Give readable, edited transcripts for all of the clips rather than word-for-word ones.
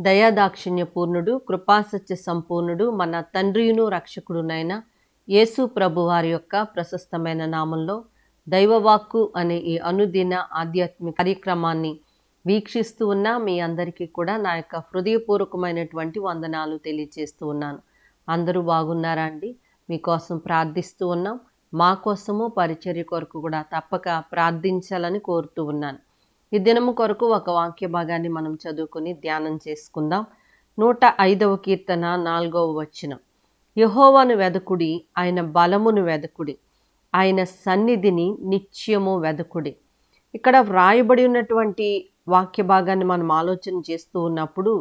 దయాదాక్షిణ్య పూర్ణుడు, కృపాసత్య సంపూర్ణుడు, మన తండ్రియును రక్షకుడునైన యేసు ప్రభు వారి యొక్క ప్రశస్తమైన నామంలో దైవవాక్కు అనే ఈ అనుదిన ఆధ్యాత్మిక కార్యక్రమాన్ని వీక్షిస్తూ ఉన్న మీ అందరికీ కూడా నా యొక్క హృదయపూర్వకమైనటువంటి వందనాలు తెలియజేస్తూ ఉన్నాను. అందరూ బాగున్నారా అండి? మీకోసం ప్రార్థిస్తూ ఉన్నాం. మా కోసము పరిచర్య కొరకు కూడా తప్పక ప్రార్థించాలని కోరుతూ ఉన్నాను. ఈ దినము కొరకు ఒక వాక్య భాగాన్ని మనం చదువుకుని ధ్యానం చేసుకుందాం. 105వ కీర్తన 4వ వచనం. యెహోవాను వెదకుడి, ఆయన బలమును వెదకుడి, ఆయన సన్నిధిని నిత్యము వెదకుడి. ఇక్కడ వ్రాయబడి ఉన్నటువంటి వాక్య భాగాన్ని మనం ఆలోచన చేస్తూ ఉన్నప్పుడు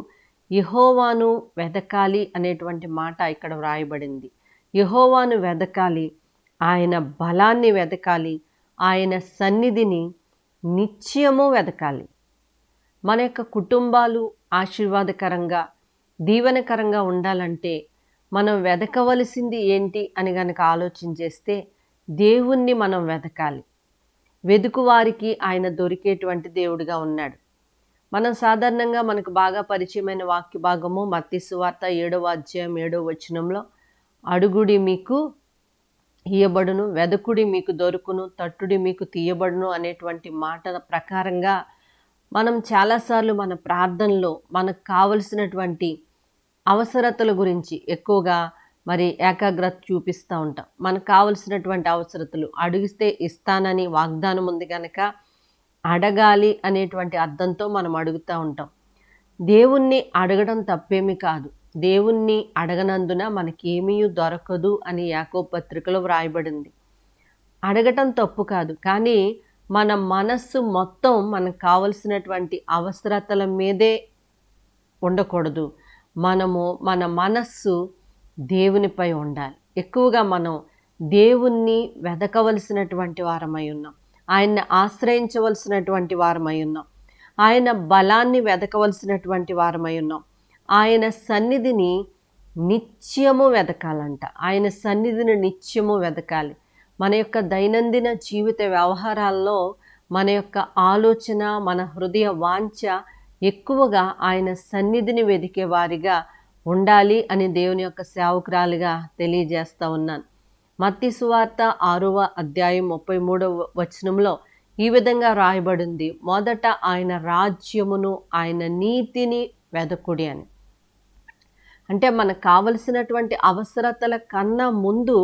యెహోవాను వెదకాలి అనేటువంటి మాట ఇక్కడ వ్రాయబడింది. యెహోవాను వెదకాలి, ఆయన బలాన్ని వెదకాలి, ఆయన సన్నిధిని నిత్యము వెదకాలి. మన యొక్క కుటుంబాలు ఆశీర్వాదకరంగా దీవెనకరంగా ఉండాలంటే మనం వెదకవలసింది ఏంటి అని గనక ఆలోచన చేస్తే దేవుణ్ణి మనం వెదకాలి. వెదుకు వారికి ఆయన దొరికేటువంటి దేవుడిగా ఉన్నాడు. మనం సాధారణంగా మనకు బాగా పరిచయమైన వాక్య భాగము మత్తయి సువార్త 7వ అధ్యాయం 7వ వచనంలో, అడుగుడి మీకు ఇయ్యబడును, వెదకుడి మీకు దొరుకును, తట్టుడి మీకు తీయబడును అనేటువంటి మాట ప్రకారంగా మనం చాలాసార్లు మన ప్రార్థనలో మనకు కావలసినటువంటి అవసరతల గురించి ఎక్కువగా ఏకాగ్రత చూపిస్తూ ఉంటాం. మనకు కావలసినటువంటి అవసరతలు అడిగితే ఇస్తానని వాగ్దానం ఉంది కనుక అడగాలి అనేటువంటి అర్థంతో మనం అడుగుతూ ఉంటాం. దేవుణ్ణి అడగడం తప్పేమీ కాదు. దేవుణ్ణి అడగనందున మనకేమీ దొరకదు అని యాకోబు పత్రికలో వ్రాయబడింది. అడగటం తప్పు కాదు, కానీ మన మనస్సు మొత్తం మనకు కావలసినటువంటి అవసరతల మీదే ఉండకూడదు. మన మనస్సు దేవునిపై ఉండాలి. ఎక్కువగా మనం దేవుణ్ణి వెదకవలసినటువంటి వారమై ఉన్నాం. ఆయన్ని ఆశ్రయించవలసినటువంటి వారమై ఉన్నాం. ఆయన బలాన్ని వెదకవలసినటువంటి వారమై ఉన్నాం. ఆయన సన్నిధిని నిత్యము వెదకాలంట. ఆయన సన్నిధిని నిత్యము వెదకాలి. మన యొక్క దైనందిన జీవిత వ్యవహారాల్లో మన యొక్క ఆలోచన, మన హృదయ వాంఛ ఎక్కువగా ఆయన సన్నిధిని వెదికే వారిగా ఉండాలి అని దేవుని యొక్క సేవకురాలిగా తెలియజేస్తూ ఉన్నాను. మత్తయి సువార్త 6వ అధ్యాయం 33వ వచనంలో ఈ విధంగా రాయబడింది, మొదట ఆయన రాజ్యమును ఆయన నీతిని వెదకుడి అని. అంటే మనకు కావలసినటువంటి అవసరతల కన్నా ముందు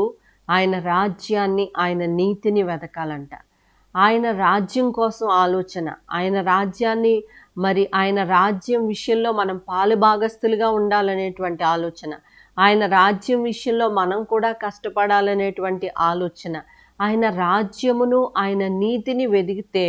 ఆయన రాజ్యాన్ని, ఆయన నీతిని వెదకాలంట. ఆయన రాజ్యం కోసం ఆలోచన, ఆయన రాజ్యాన్ని ఆయన రాజ్యం విషయంలో మనం పాలుభాగస్తులుగా ఉండాలనేటువంటి ఆలోచన, ఆయన రాజ్యం విషయంలో మనం కూడా కష్టపడాలనేటువంటి ఆలోచన, ఆయన రాజ్యమును ఆయన నీతిని వెదిగితే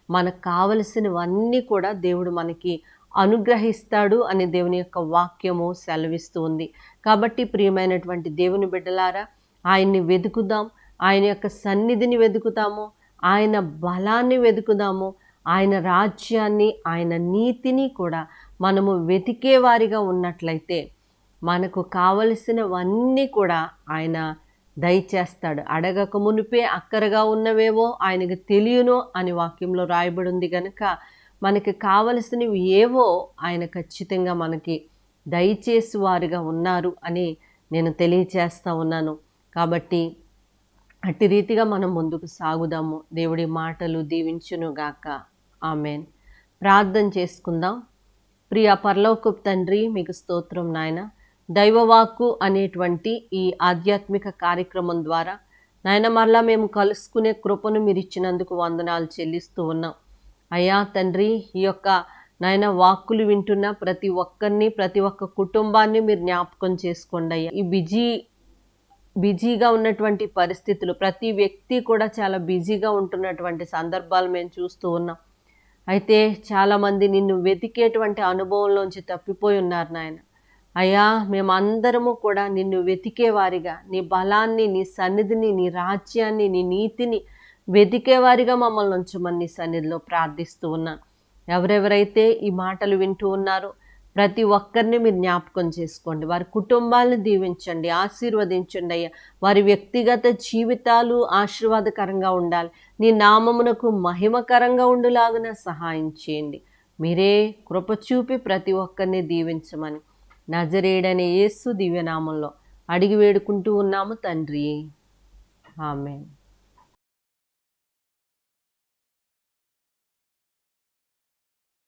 మనకు కావలసినవన్నీ కూడా దేవుడు మనకి అనుగ్రహిస్తాడు అని దేవుని యొక్క వాక్యము సెలవిస్తూ ఉంది. కాబట్టి ప్రియమైనటువంటి దేవుని బిడ్డలారా, ఆయన్ని వెతుకుదాం, ఆయన యొక్క సన్నిధిని వెతుకుతాము, ఆయన బలాన్ని వెతుకుదాము, ఆయన రాజ్యాన్ని, ఆయన నీతిని కూడా మనము వెతికే వారిగా ఉన్నట్లయితే మనకు కావలసినవన్నీ కూడా ఆయన దయచేస్తాడు. అడగక మునిపే అక్కరగా ఉన్నవేవో ఆయనకు తెలియను అని వాక్యంలో రాయబడి ఉంది కనుక మనకి కావలసినవి ఏవో ఆయన ఖచ్చితంగా మనకి దయచేసి వారిగా ఉన్నారు అని నేను తెలియచేస్తూ ఉన్నాను. కాబట్టి అట్టి రీతిగా మనం ముందుకు సాగుదాము. దేవుడి మాటలు దీవించునుగాక. ఆమెన్. ప్రార్థన చేసుకుందాం. ప్రియ పరలోకపు తండ్రి, మీకు స్తోత్రం నాయన. దైవవాక్కు అనేటువంటి ఈ ఆధ్యాత్మిక కార్యక్రమం ద్వారా నాయన మరలా మేము కలుసుకునే కృపను మీరు ఇచ్చినందుకు వందనాలు చెల్లిస్తూ ఉన్నాం. అయ్యా తండ్రి, ఈ యొక్క నాయన వాక్కులు వింటున్న ప్రతి ఒక్కరిని, ప్రతి ఒక్క కుటుంబాన్ని మీరు జ్ఞాపకం చేసుకోండి అయ్యా. ఈ బిజీగా ఉన్నటువంటి పరిస్థితులు, ప్రతి వ్యక్తి కూడా చాలా బిజీగా ఉంటున్నటువంటి సందర్భాలు మేము చూస్తూ ఉన్నాం. అయితే చాలామంది నిన్ను వెతికేటువంటి అనుభవంలోంచి తప్పిపోయి ఉన్నారు నాయన. అయ్యా, మేమందరము కూడా నిన్ను వెతికేవారిగా, నీ బలాన్ని, నీ సన్నిధిని, నీ రాజ్యాన్ని, నీ నీతిని వెతికేవారిగా మమ్మల్ని ఉంచమని నీ సన్నిధిలో ప్రార్థిస్తూ ఉన్నాను. ఎవరెవరైతే ఈ మాటలు వింటూ ఉన్నారో ప్రతి ఒక్కరిని మీరు జ్ఞాపకం చేసుకోండి. వారి కుటుంబాలను దీవించండి, ఆశీర్వదించండి అయ్యా. వారి వ్యక్తిగత జీవితాలు ఆశీర్వాదకరంగా ఉండాలి. నీ నామమునకు మహిమకరంగా ఉండులాగున సహాయం చేయండి. మీరే కృప చూపి ప్రతి ఒక్కరిని దీవించమని నజరేయుడైన యేసు దివ్యనామంలో అడిగి వేడుకుంటూ ఉన్నాము తండ్రి. ఆమేన్.